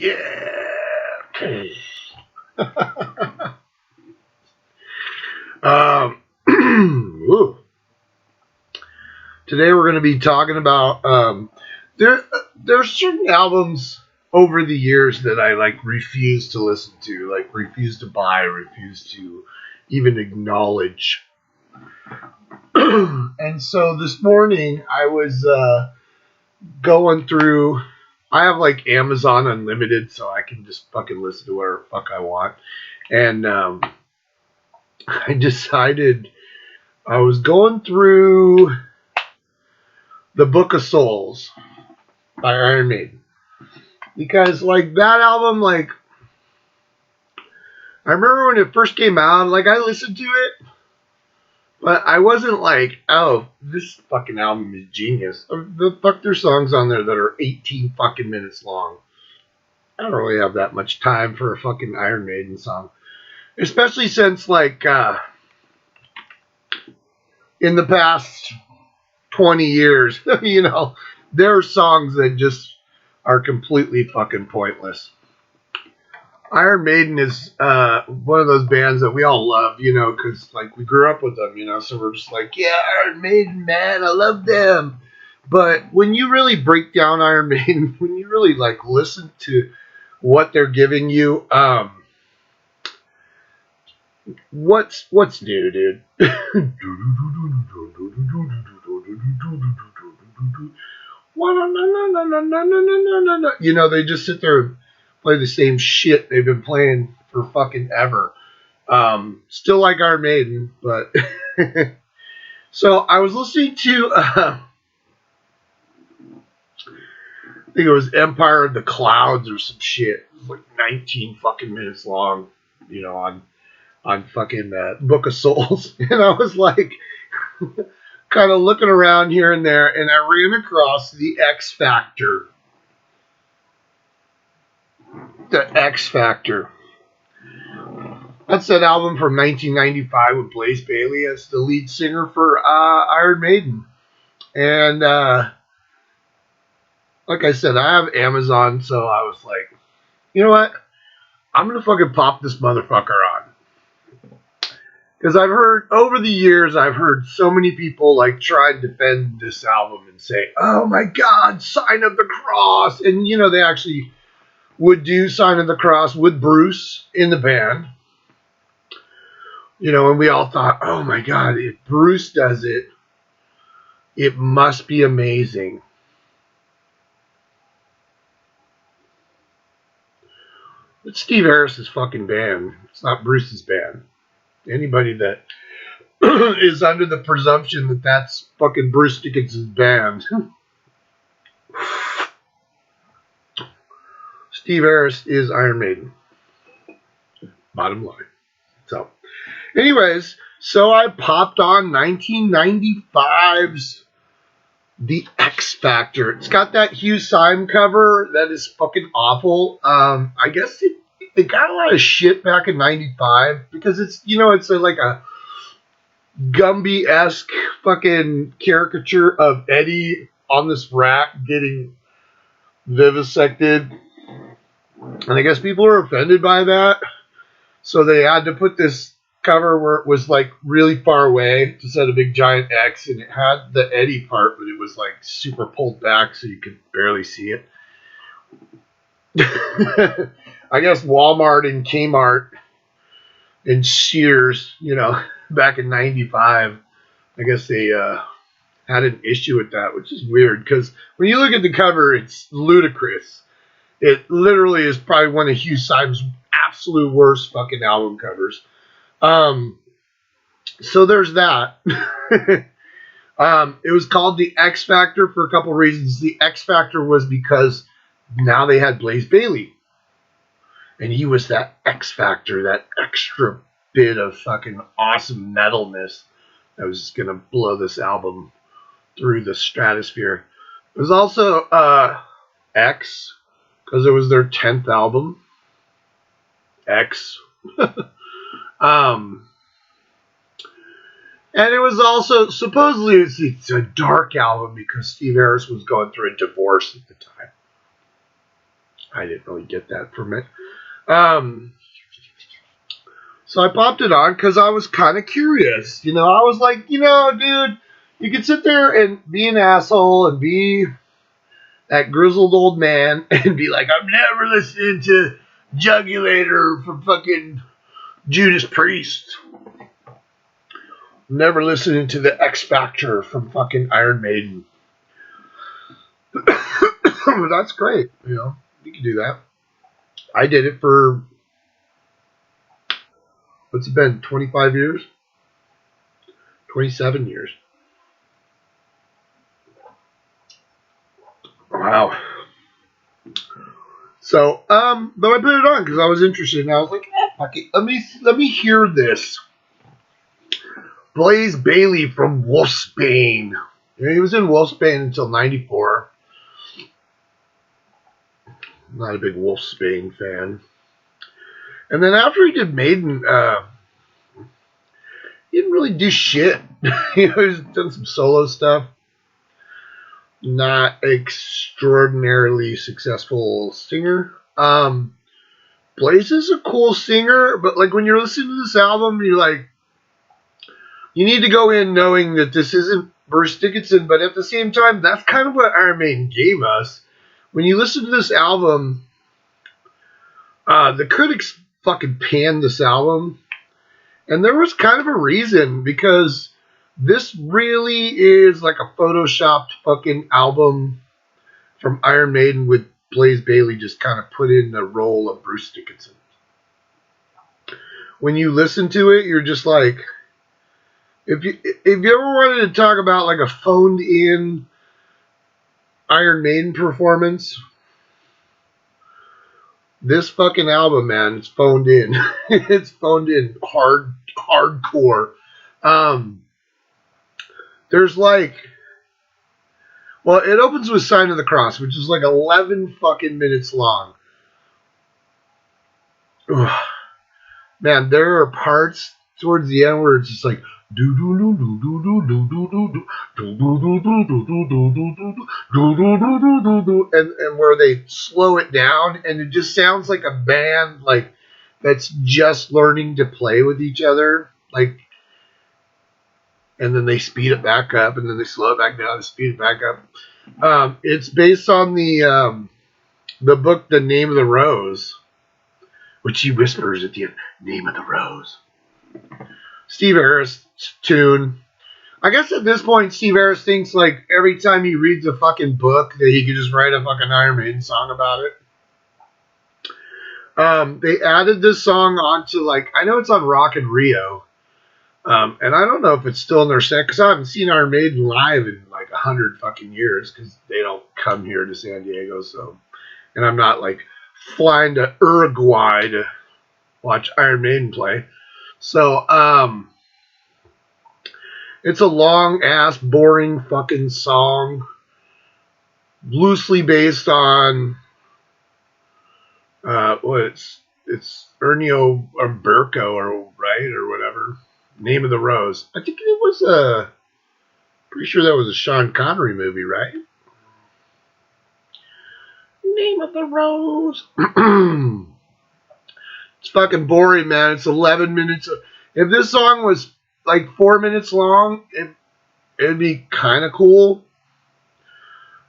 Yeah. um, ooh. Today we're going to be talking about there. There's certain albums over the years that I like refuse to listen to, like refuse to buy, refuse to even acknowledge. And so this morning I was going through. I have like Amazon Unlimited, so I can just fucking listen to whatever fuck I want. And I decided I was going through the Book of Souls by Iron Maiden because like that album, like I remember when it first came out, like I listened to it, but I wasn't like, oh, this fucking album is genius. The fuck, there's songs on there that are 18 fucking minutes long. I don't really have that much time for a fucking Iron Maiden song, especially since like in the past 20 years, you know, there are songs that just are completely fucking pointless. Iron Maiden is one of those bands that we all love, you know, because like we grew up with them, you know, so we're just like, yeah, Iron Maiden, man, I love them. But when you really break down Iron Maiden, when you really like listen to what they're giving you, what's new, dude? You know, they just sit there and play the same shit they've been playing for fucking ever. Still like Iron Maiden, but so I was listening to I think it was Empire of the Clouds or some shit. It was like 19 fucking minutes long, you know, on fucking Book of Souls, and I was like, kind of looking around here and there, and I ran across the X Factor. The X Factor. That's that album from 1995 with Blaze Bayley as the lead singer for Iron Maiden. And like I said, I have Amazon, so I was like, you know what? I'm going to fucking pop this motherfucker on. Because I've heard, over the years, I've heard so many people like try and defend this album and say, oh my God, Sign of the Cross. And, you know, they actually would do Sign of the Cross with Bruce in the band. You know, and we all thought, oh my God, if Bruce does it, it must be amazing. It's Steve Harris's fucking band. It's not Bruce's band. Anybody that is under the presumption that that's fucking Bruce Dickinson's band. Steve Harris is Iron Maiden. Bottom line. So, anyways, so I popped on 1995's The X Factor. It's got that Hugh Syme cover that is fucking awful. I guess it got a lot of shit back in 95 because it's, you know, it's like a Gumby-esque fucking caricature of Eddie on this rack getting vivisected. And I guess people are offended by that. So they had to put this cover where it was like really far away to set a big giant X, and it had the Eddie part, but it was like super pulled back so you could barely see it. I guess Walmart and Kmart and Sears, you know, back in 95, I guess they had an issue with that, which is weird because when you look at the cover, it's ludicrous. It literally is probably one of Hugh Syme's absolute worst fucking album covers. So there's that. It was called The X Factor for a couple reasons. The X Factor was because now they had Blaze Bayley. And he was that X Factor, that extra bit of fucking awesome metalness that was just going to blow this album through the stratosphere. It was also X, because it was their 10th album. X. And it was also, supposedly, it's a dark album because Steve Harris was going through a divorce at the time. I didn't really get that from it. So I popped it on because I was kind of curious. You know, I was like, dude, you could sit there and be an asshole and be that grizzled old man and be like, I'm never listening to Jugulator from fucking Judas Priest. Never listening to the X Factor from fucking Iron Maiden. That's great. You can do that. I did it for, what's it been, 25 years? 27 years. Wow. So, but I put it on because I was interested, and I was like, fuck it. Let me hear this. Blaze Bayley from Wolfsbane. He was in Wolfsbane until 94. Not a big Wolfsbane fan. And then after he did Maiden, he didn't really do shit. He's done some solo stuff. Not extraordinarily successful singer. Blaze is a cool singer, but like when you're listening to this album, you're like, you need to go in knowing that this isn't Bruce Dickinson, but at the same time, that's kind of what Iron Maiden gave us. When you listen to this album, the critics fucking panned this album, and there was kind of a reason, because this really is like a photoshopped fucking album from Iron Maiden with Blaze Bayley just kind of put in the role of Bruce Dickinson. When you listen to it, you're just like, if you ever wanted to talk about like a phoned in Iron Maiden performance, this fucking album, man, it's phoned in. It's phoned in hardcore. There's like, well, it opens with Sign of the Cross, which is like 11 fucking minutes long. Ugh. Man, there are parts towards the end where it's just like and where they slow it down, and it just sounds like a band like that's just learning to play with each other, like, and then they speed it back up, and then they slow it back down and speed it back up. It's based on the book The Name of the Rose, which he whispers at the end, Name of the Rose. Steve Harris tune. I guess at this point, Steve Harris thinks like every time he reads a fucking book that he could just write a fucking Iron Maiden song about it. They added this song onto, like, I know it's on Rock in Rio. And I don't know if it's still in their set, because I haven't seen Iron Maiden live in like 100 fucking years, because they don't come here to San Diego. So, and I'm not like flying to Uruguay to watch Iron Maiden play. So, it's a long ass, boring fucking song, loosely based on it's Ennio Umberto, or whatever. Name of the Rose. I think it was pretty sure that was a Sean Connery movie, right? Name of the Rose. It's fucking boring, man. It's 11 minutes. If this song was like 4 minutes long, it'd be kind of cool.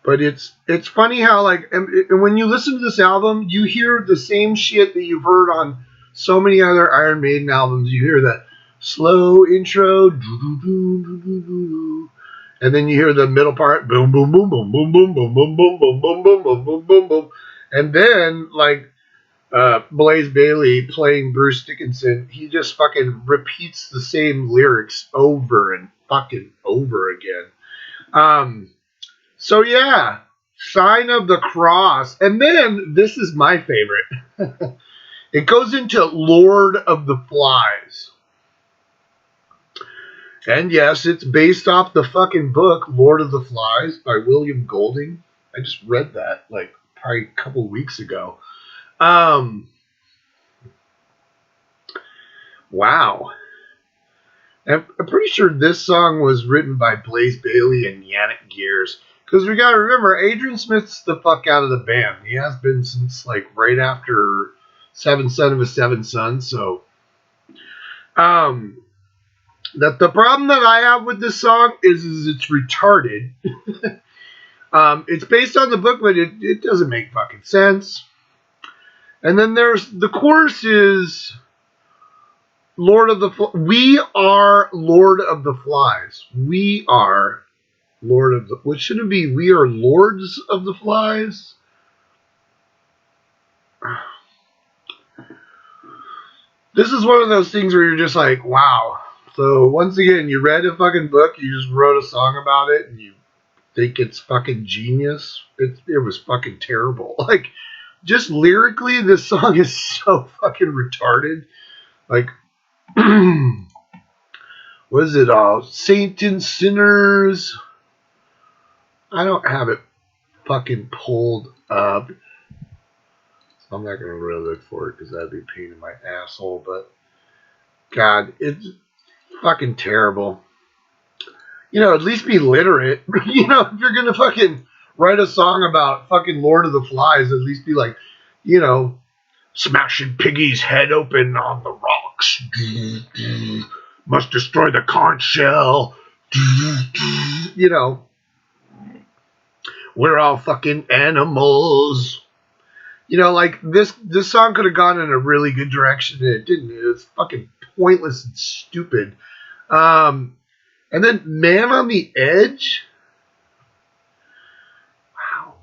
But it's funny how, like, and when you listen to this album, you hear the same shit that you've heard on so many other Iron Maiden albums. You hear that slow intro, and then you hear the middle part, boom, boom, boom, boom, boom, boom, boom, boom, boom, boom, boom, boom, boom, boom, boom, boom, and then like Blaze Bayley playing Bruce Dickinson, he just fucking repeats the same lyrics over and fucking over again. So yeah, Sign of the Cross, and then this is my favorite. It goes into Lord of the Flies. And yes, it's based off the fucking book Lord of the Flies by William Golding. I just read that like probably a couple weeks ago. Wow. I'm pretty sure this song was written by Blaze Bayley and Yannick Gears. Because we gotta remember, Adrian Smith's the fuck out of the band. He has been since like right after Seventh Son of a Seven Sons. So, that the problem that I have with this song is it's retarded. It's based on the book, but it doesn't make fucking sense. And then there's the chorus is we are Lord of the Flies. We are Lord of the. What should it be? We are Lords of the Flies. This is one of those things where you're just like, wow. So once again, you read a fucking book, you just wrote a song about it, and you think it's fucking genius. It was fucking terrible. Like, just lyrically, this song is so fucking retarded. Like, what is it all? Saint and Sinners. I don't have it fucking pulled up. So I'm not going to really look for it because that'd be a pain in my asshole. But, God, it's fucking terrible. At least be literate. If you're going to fucking write a song about fucking Lord of the Flies, at least be like, smashing Piggy's head open on the rocks. Must destroy the conch shell. We're all fucking animals. Like this song could have gone in a really good direction and it didn't. It was fucking pointless and stupid. And then Man on the Edge. Wow.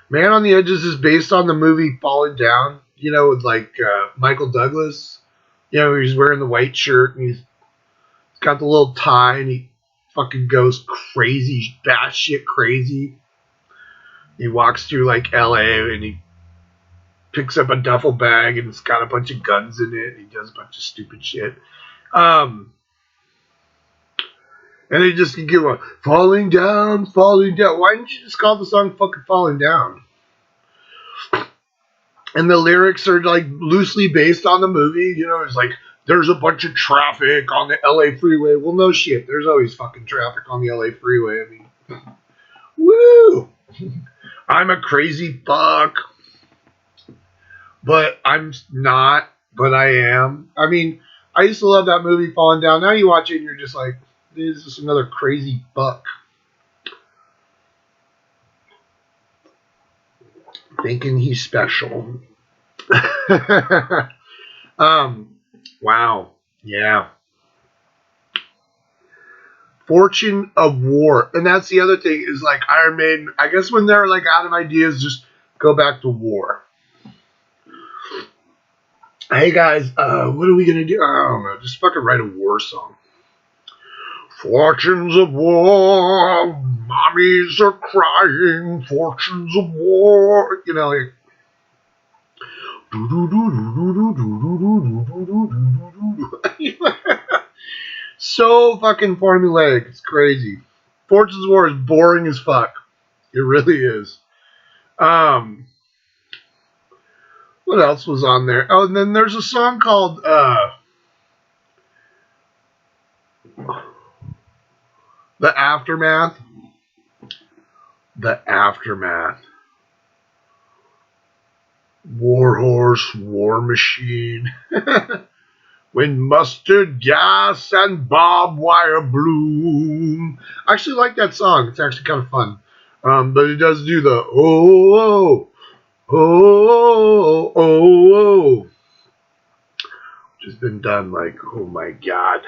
Man on the Edge is based on the movie Falling Down, with like Michael Douglas. He's wearing the white shirt and he's got the little tie and he fucking goes crazy, batshit crazy. He walks through like LA and he picks up a duffel bag and it's got a bunch of guns in it. And he does a bunch of stupid shit. And they just keep going, falling down, falling down. Why didn't you just call the song fucking Falling Down? And the lyrics are like loosely based on the movie. It's like, there's a bunch of traffic on the LA freeway. Well, no shit. There's always fucking traffic on the LA freeway. I mean, woo! I'm a crazy fuck. But I'm not, but I am. I mean, I used to love that movie Falling Down. Now you watch it and you're just like, this is just another crazy fuck. Thinking he's special. Wow. Yeah. Fortune of War. And that's the other thing is like Iron Maiden, I guess when they're like out of ideas, just go back to war. Hey guys, what are we going to do? I don't know. Just fucking write a war song. Fortunes of war, mommies are crying, fortunes of war. Like, so fucking formulaic. It's crazy. Fortunes of War is boring as fuck. It really is. What else was on there? Oh, and then there's a song called The Aftermath. The Aftermath. War Horse, War Machine. When mustard gas and barbed wire bloom. I actually like that song. It's actually kind of fun. But it does do the oh, oh, oh, oh. Which has been done like, oh my God.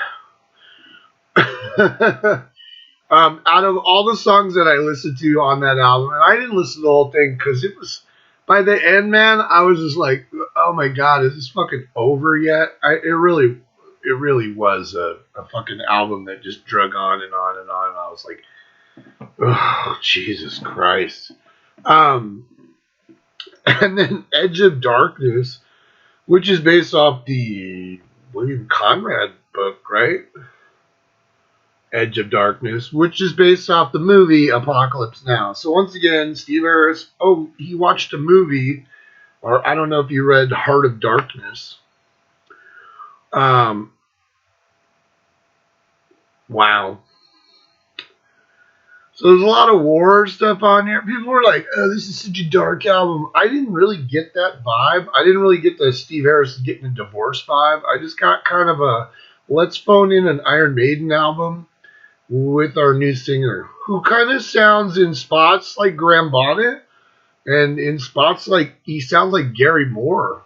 Out of all the songs that I listened to on that album, and I didn't listen to the whole thing because it was, by the end, man, I was just like, oh my God, is this fucking over yet? It really was a fucking album that just drug on and on and on. And I was like, oh, Jesus Christ. And then Edge of Darkness, which is based off the William Conrad book, right? Edge of Darkness, which is based off the movie Apocalypse Now. So once again, Steve Harris, he watched a movie, or I don't know if you read Heart of Darkness. Wow. So there's a lot of war stuff on here. People were like, "Oh, this is such a dark album." I didn't really get that vibe. I didn't really get the Steve Harris getting a divorce vibe. I just got kind of a let's phone in an Iron Maiden album with our new singer, who kind of sounds in spots like Graham Bonnet, and in spots like he sounds like Gary Moore.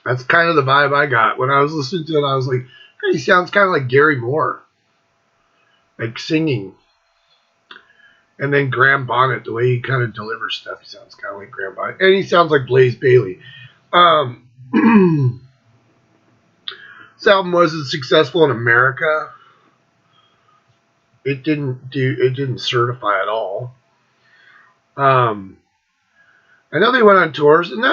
That's kind of the vibe I got when I was listening to it. I was like, hey, he sounds kind of like Gary Moore, like singing. And then Graham Bonnet, the way he kind of delivers stuff, he sounds kind of like Graham Bonnet. And he sounds like Blaze Bayley. This album wasn't successful in America. It didn't certify at all. I know they went on tours, and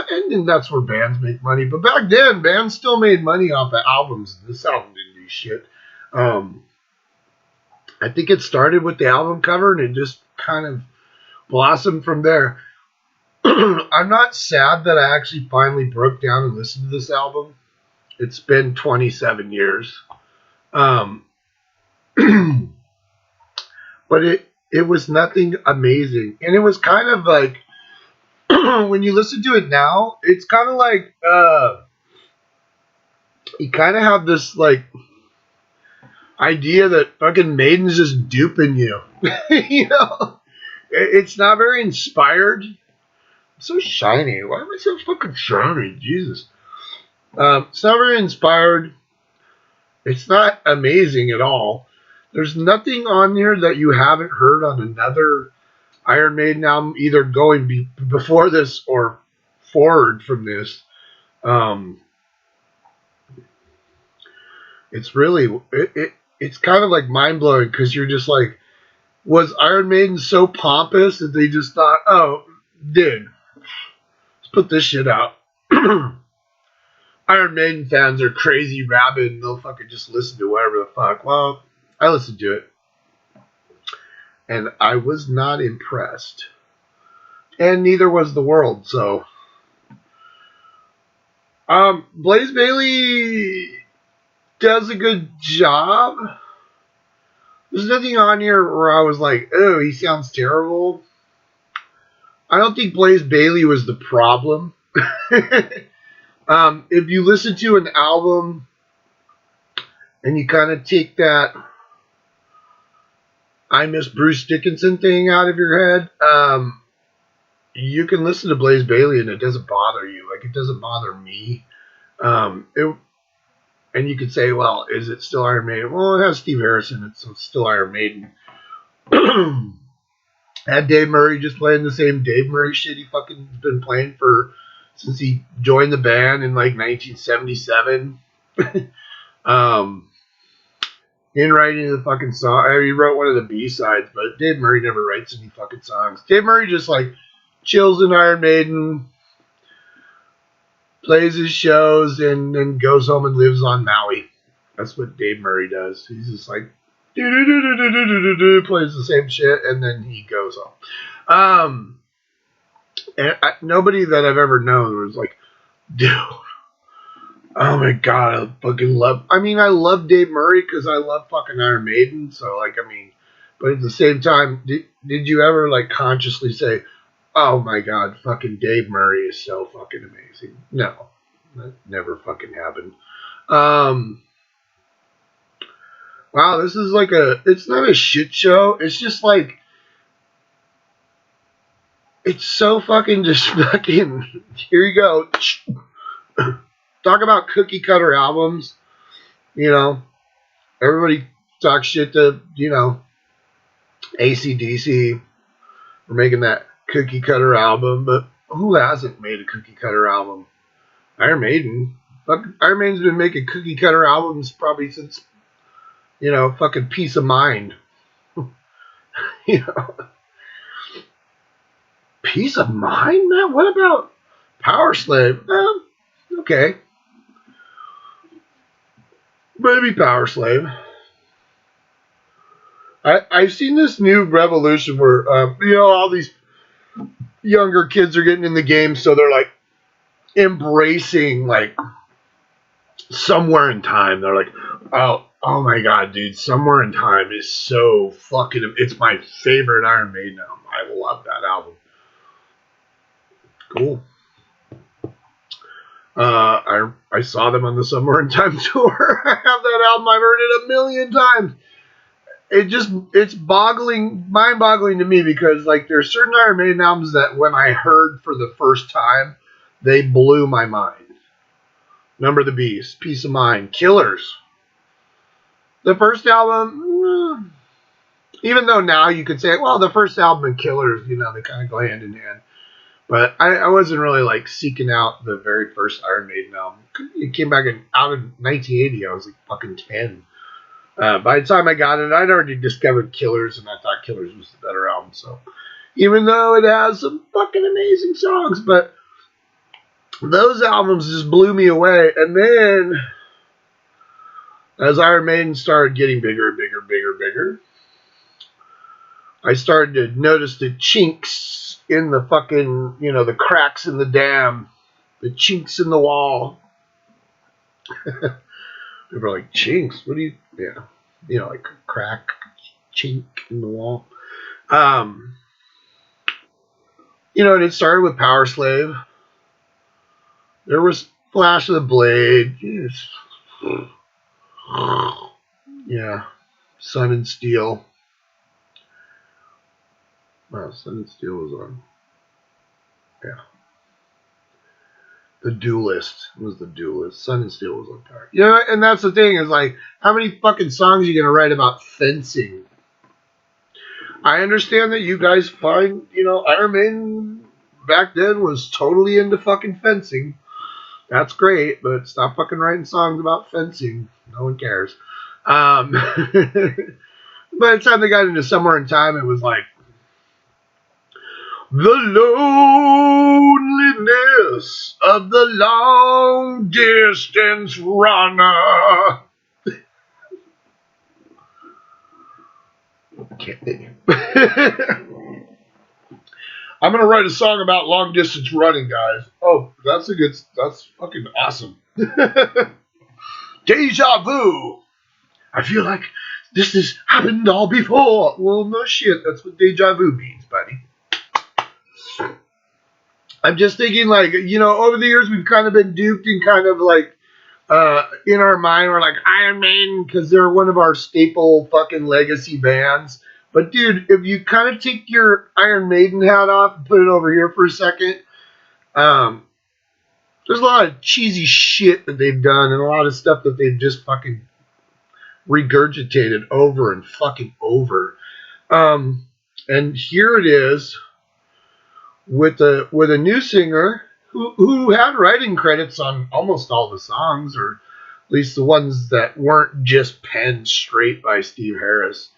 that's where bands make money. But back then, bands still made money off of albums. This album didn't do shit. I think it started with the album cover, and it just kind of blossomed from there. I'm not sad that I actually finally broke down and listened to this album. It's been 27 years. But it was nothing amazing. And it was kind of like, when you listen to it now, it's kind of like, you kind of have this, like, idea that fucking Maiden's just duping you. You know? It's not very inspired. It's so shiny. Why am I so fucking shiny? Jesus. It's not very inspired. It's not amazing at all. There's nothing on here that you haven't heard on another Iron Maiden album, either going before this or forward from this. It's really it's kind of like mind blowing because you're just like, was Iron Maiden so pompous that they just thought, oh, dude, let's put this shit out. Iron Maiden fans are crazy rabid and they'll fucking just listen to whatever the fuck. Well, I listened to it. And I was not impressed. And neither was the world, so. Blaze Bayley does a good job. There's nothing on here where I was like, oh, he sounds terrible. I don't think Blaze Bayley was the problem. If you listen to an album and you kind of take that I Miss Bruce Dickinson thing out of your head, you can listen to Blaze Bayley and it doesn't bother you. Like, it doesn't bother me. And you could say, well, is it still Iron Maiden? Well, it has Steve Harris in it, so it's still Iron Maiden. Had Dave Murray just playing the same Dave Murray shit he fucking been playing since he joined the band in like 1977. In writing the fucking song, he wrote one of the B-sides, but Dave Murray never writes any fucking songs. Dave Murray just like chills in Iron Maiden, plays his shows, and then goes home and lives on Maui. That's what Dave Murray does. He's just like plays the same shit, and then he goes home. And nobody that I've ever known was like, dude, oh my god, I fucking love. I mean, I love Dave Murray because I love fucking Iron Maiden. So, like, I mean, but at the same time, did you ever like consciously say, oh my god, fucking Dave Murray is so fucking amazing? No, that never fucking happened. Wow, this is like it's not a shit show. It's just like, it's so fucking just fucking, here you go. Talk about cookie cutter albums. You know, everybody talks shit to, you know, AC/DC for making that cookie cutter album, but who hasn't made a cookie cutter album? Iron Maiden. Iron Maiden's been making cookie cutter albums probably since, you know, fucking Peace of Mind. You know, Peace of Mind, man? What about Power Slave? Okay. Maybe Power Slave. I've seen this new revolution where, you know, all these younger kids are getting in the game, so they're like embracing like Somewhere in Time. They're like, oh, Oh my god, dude. Somewhere in Time is so fucking... It's my favorite Iron Maiden album. I love that album. Cool. I saw them on the Somewhere in Time tour. I have that album. I've heard it a million times. It's mind-boggling to me because like there's certain Iron Maiden albums that when I heard for the first time, they blew my mind. Number of the Beast, Peace of Mind, Killers. The first album, even though now you could say, well, the first album and Killers, you know, they kind of go hand in hand. But I wasn't really like seeking out the very first Iron Maiden album. It came back out in 1980. I was like fucking 10. By the time I got it, I'd already discovered Killers, and I thought Killers was the better album. So, even though it has some fucking amazing songs, but those albums just blew me away. And then, as Iron Maiden started getting bigger, I started to notice the chinks in the fucking, you know, the cracks in the dam, the chinks in the wall. People are like, chinks? What do you... Yeah. You know, like crack, chink in the wall. You know, and it started with Power Slave. There was Flash of the Blade. Jeez. Yeah. Sun and Steel. Wow, Sun and Steel was on. Yeah. The Duelist was the Duelist. Sun and Steel was on Power. You know, and that's the thing is like, how many fucking songs are you going to write about fencing? I understand that you guys find, you know, Iron Maiden back then was totally into fucking fencing. That's great, but stop fucking writing songs about fencing. No one cares. By the time they got into Somewhere in Time, it was like, the loneliness of the long distance runner. Can't be. I'm gonna write a song about long distance running, guys. Oh, that's fucking awesome. Deja vu. I feel like this has happened all before. Well, no shit. That's what deja vu means, buddy. I'm just thinking, like, you know, over the years we've kind of been duped and kind of like in our mind we're like Iron Maiden because they're one of our staple fucking legacy bands. But dude, if you kind of take your Iron Maiden hat off and put it over here for a second, there's a lot of cheesy shit that they've done and a lot of stuff that they've just fucking regurgitated over and fucking over. And here it is with a new singer who had writing credits on almost all the songs, or at least the ones that weren't just penned straight by Steve Harris.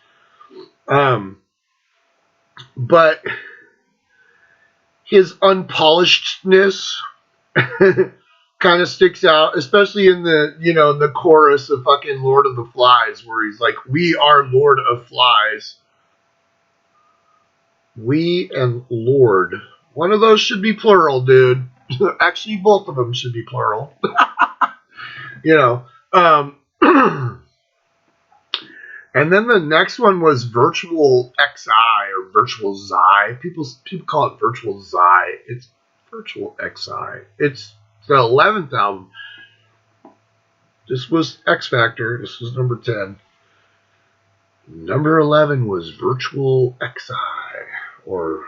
But his unpolishedness kind of sticks out, especially in the, you know, the chorus of fucking Lord of the Flies, where he's like, we are Lord of Flies. We and Lord. One of those should be plural, dude. Actually, both of them should be plural. You know. And then the next one was Virtual XI or Virtual Xi. People call it Virtual Xi. It's Virtual XI. It's the 11th album. This was X Factor. This was number 10. Number 11 was Virtual XI or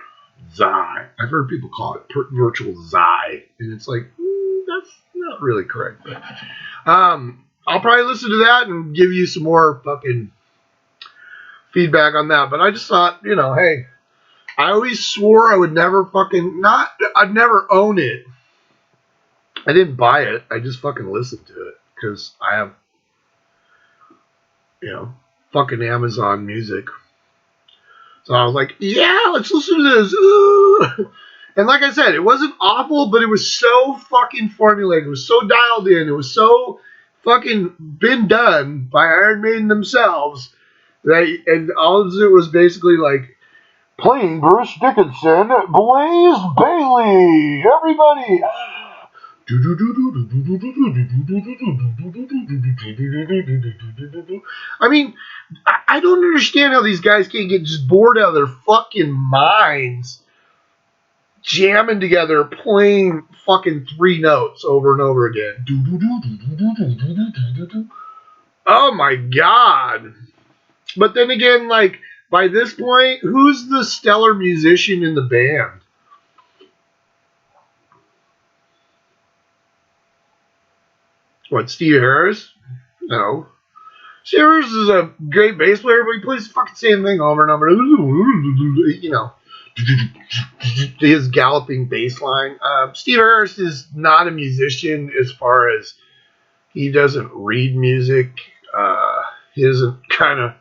Xi. I've heard people call it Virtual Xi, and it's like, that's not really correct. But, I'll probably listen to that and give you some more fucking feedback on that. But I just thought, you know, hey, I always swore I would never I'd never own it. I didn't buy it. I just fucking listened to it because I have, you know, fucking Amazon Music. So I was like, yeah, let's listen to this. Ooh. And like I said, it wasn't awful, but it was so fucking formulated. It was so dialed in. It was so fucking been done by Iron Maiden themselves. And all of it was basically like, playing Bruce Dickinson, Blaze Bayley, everybody. I mean, I don't understand how these guys can't get just bored out of their fucking minds jamming together, playing fucking three notes over and over again. Oh my god. But then again, like, by this point, who's the stellar musician in the band? What, Steve Harris? No. Steve Harris is a great bass player, but he plays the fucking same thing over and over. You know, his galloping bass line. Steve Harris is not a musician as far as he doesn't read music. He doesn't kind of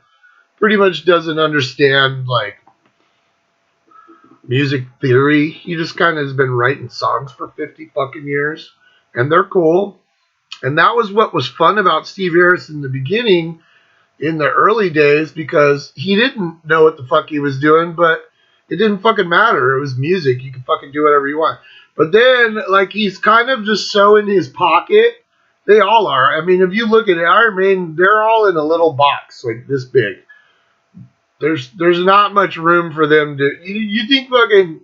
pretty much doesn't understand like music theory. He just kind of has been writing songs for 50 fucking years, and they're cool. And that was what was fun about Steve Harris in the beginning, in the early days, because he didn't know what the fuck he was doing, but it didn't fucking matter. It was music. You could fucking do whatever you want. But then, like, he's kind of just so in his pocket. They all are. I mean, if you look at it, Iron Maiden, they're all in a little box, like this big. There's not much room for them to. You think fucking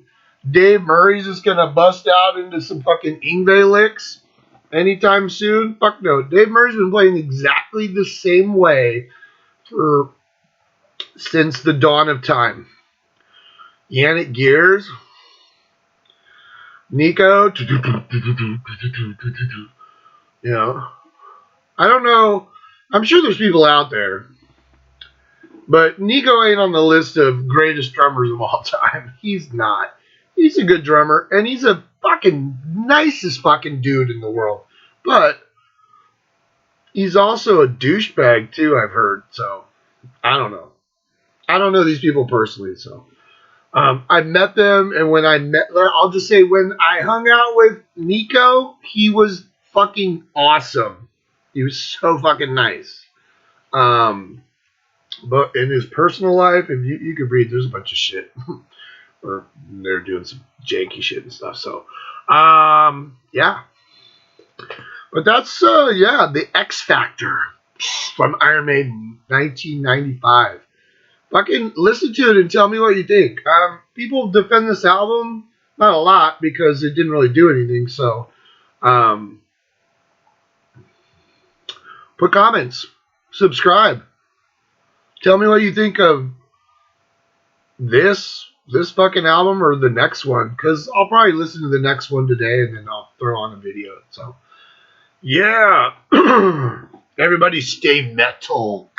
Dave Murray's just gonna bust out into some fucking Yngwie licks anytime soon? Fuck no. Dave Murray's been playing exactly the same way since the dawn of time. Yannick Gears, Nico, you know, I don't know. I'm sure there's people out there, but Nico ain't on the list of greatest drummers of all time. He's not. He's a good drummer, and he's a fucking nicest fucking dude in the world. But he's also a douchebag too, I've heard. So I don't know. I don't know these people personally, so I met them, and I'll just say when I hung out with Nico, he was fucking awesome. He was so fucking nice. But in his personal life, and you could read, there's a bunch of shit, or they're doing some janky shit and stuff. So, yeah. But that's the X Factor from Iron Maiden, 1995. Fucking listen to it and tell me what you think. People defend this album, not a lot, because it didn't really do anything. So, put comments, subscribe, tell me what you think of this fucking album or the next one, because I'll probably listen to the next one today and then I'll throw on a video. So, yeah, everybody stay metal.